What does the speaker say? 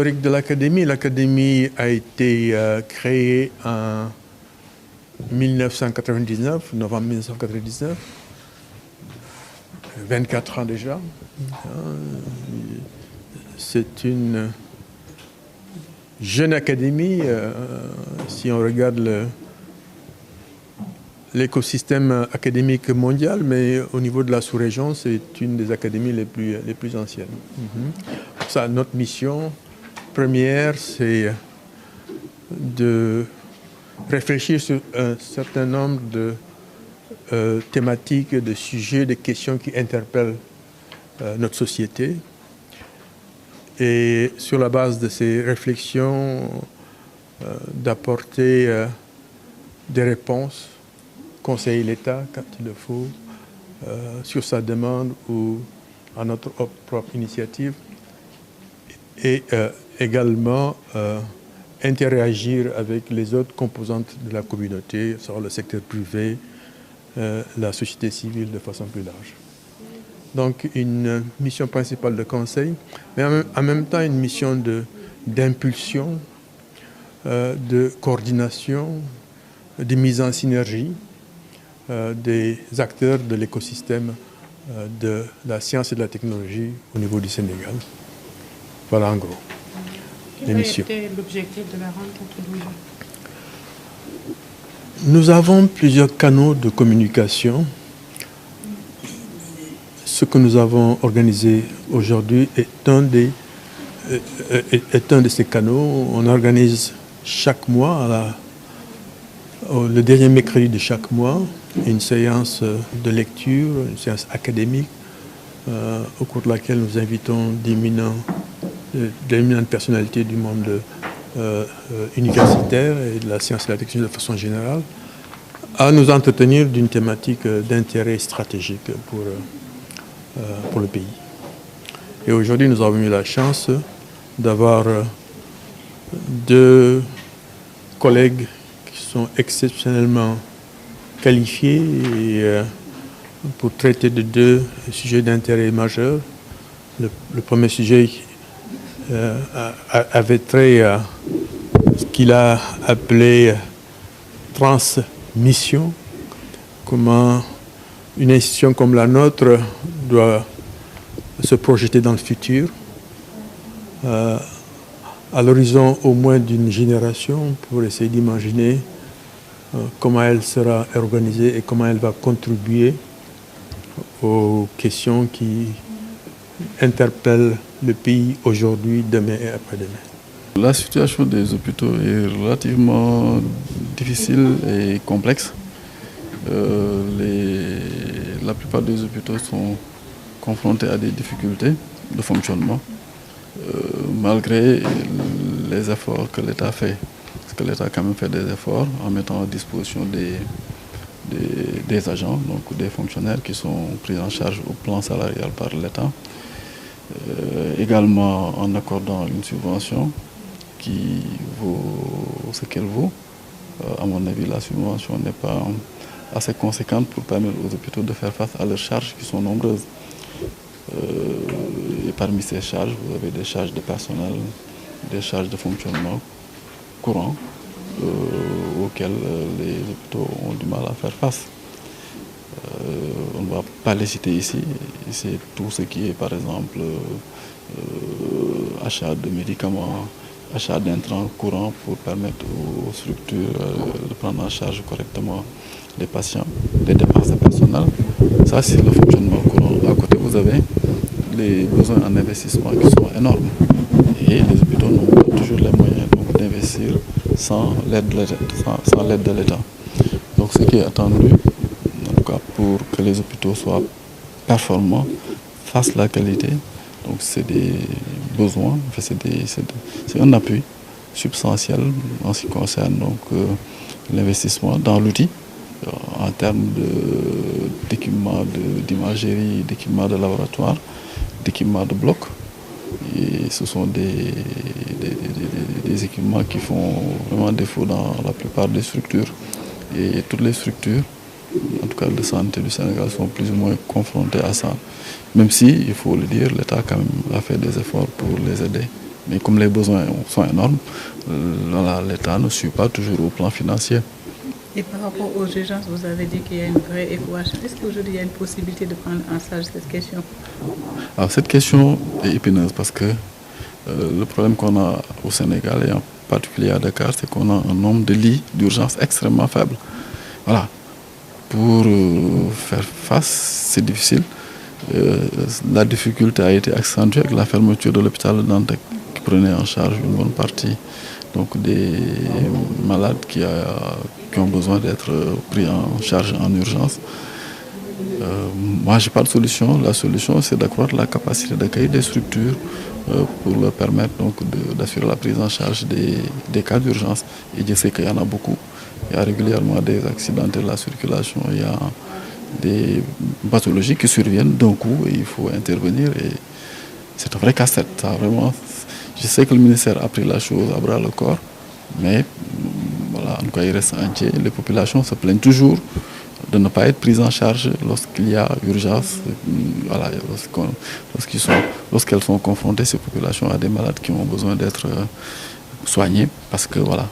L'historique de l'Académie a été créée en 1999, novembre 1999, 24 ans déjà. C'est une jeune académie, si on regarde l'écosystème académique mondial, mais au niveau de la sous-région, c'est une des académies les plus anciennes. Pour ça, notre mission première, c'est de réfléchir sur un certain nombre de thématiques, de sujets, de questions qui interpellent notre société. Et sur la base de ces réflexions, d'apporter des réponses, conseiller l'État quand il le faut, sur sa demande ou à notre propre initiative, et également interagir avec les autres composantes de la communauté, sur le secteur privé, la société civile de façon plus large. Donc une mission principale de conseil, mais en même temps une mission d'impulsion, de coordination, de mise en synergie des acteurs de l'écosystème de la science et de la technologie au niveau du Sénégal. Voilà en gros les missions. Quel était l'objectif de la rencontre d'aujourd'hui? Nous avons plusieurs canaux de communication. Ce que nous avons organisé aujourd'hui est un de ces canaux. On organise chaque mois, le dernier mercredi de chaque mois, une séance de lecture, une séance académique, au cours de laquelle nous invitons d'éminentes personnalités du monde universitaire et de la science et de la technologie de façon générale, à nous entretenir d'une thématique d'intérêt stratégique pour le pays. Et aujourd'hui, nous avons eu la chance d'avoir deux collègues qui sont exceptionnellement qualifiés pour traiter de deux sujets d'intérêt majeur. Le premier sujet avait trait à ce qu'il a appelé transmission, comment une institution comme la nôtre doit se projeter dans le futur, à l'horizon au moins d'une génération, pour essayer d'imaginer comment elle sera organisée et comment elle va contribuer aux questions qui interpellent le pays aujourd'hui, demain et après-demain. La situation des hôpitaux est relativement difficile et complexe. La plupart des hôpitaux sont confrontés à des difficultés de fonctionnement, malgré les efforts que l'État fait. Parce que l'État a quand même fait des efforts en mettant à disposition des agents, donc des fonctionnaires qui sont pris en charge au plan salarial par l'État. Également en accordant une subvention qui vaut ce qu'elle vaut. À mon avis, la subvention n'est pas assez conséquente pour permettre aux hôpitaux de faire face à leurs charges qui sont nombreuses. Et parmi ces charges, vous avez des charges de personnel, des charges de fonctionnement courant auxquelles les hôpitaux ont du mal à faire face. On ne va pas les citer ici. C'est tout ce qui est, par exemple, achat de médicaments, achat d'intrants courants pour permettre aux structures de prendre en charge correctement les patients, les dépenses de personnel. Ça, c'est le fonctionnement courant. À côté, vous avez les besoins en investissement qui sont énormes. Et les hôpitaux n'ont pas toujours les moyens d'investir sans l'aide de l'État. Donc, ce qui est attendu, en tout cas pour que les hôpitaux soient performants, fassent la qualité, donc c'est des besoins, c'est un appui substantiel en ce qui concerne l'investissement dans l'outil, en termes d'équipements d'imagerie, d'équipements de laboratoire, d'équipements de bloc. Et ce sont des équipements qui font vraiment défaut dans la plupart des structures. Et toutes les structures, en tout cas de santé du Sénégal, sont plus ou moins confrontées à ça. Même si, il faut le dire, l'État quand même a fait des efforts pour les aider Mais comme les besoins sont énormes, l'État ne suit pas toujours au plan financier. Et par rapport aux urgences, vous avez dit qu'il y a une vraie équation. Est-ce qu'aujourd'hui il y a une possibilité de prendre en charge cette question? Alors cette question est épineuse parce que le problème qu'on a au Sénégal et en particulier à Dakar, c'est qu'on a un nombre de lits d'urgence extrêmement faible. Voilà. Pour faire face, c'est difficile. La difficulté a été accentuée avec la fermeture de l'hôpital de Dantec qui prenait en charge une bonne partie donc, des malades qui ont besoin d'être pris en charge en urgence. Moi, je n'ai pas de solution. La solution, c'est d'accroître la capacité d'accueil des structures pour leur permettre d'assurer la prise en charge des cas d'urgence. Et je sais qu'il y en a beaucoup. Il y a régulièrement des accidents de la circulation, il y a des pathologies qui surviennent d'un coup et il faut intervenir. Et c'est un vrai casse-tête. Vraiment, je sais que le ministère a pris la chose à bras le corps, mais voilà, en tout cas, il reste entier. Les populations se plaignent toujours de ne pas être prises en charge lorsqu'il y a urgence, voilà, lorsqu'elles sont confrontées, ces populations, à des malades qui ont besoin d'être soignés, parce que voilà,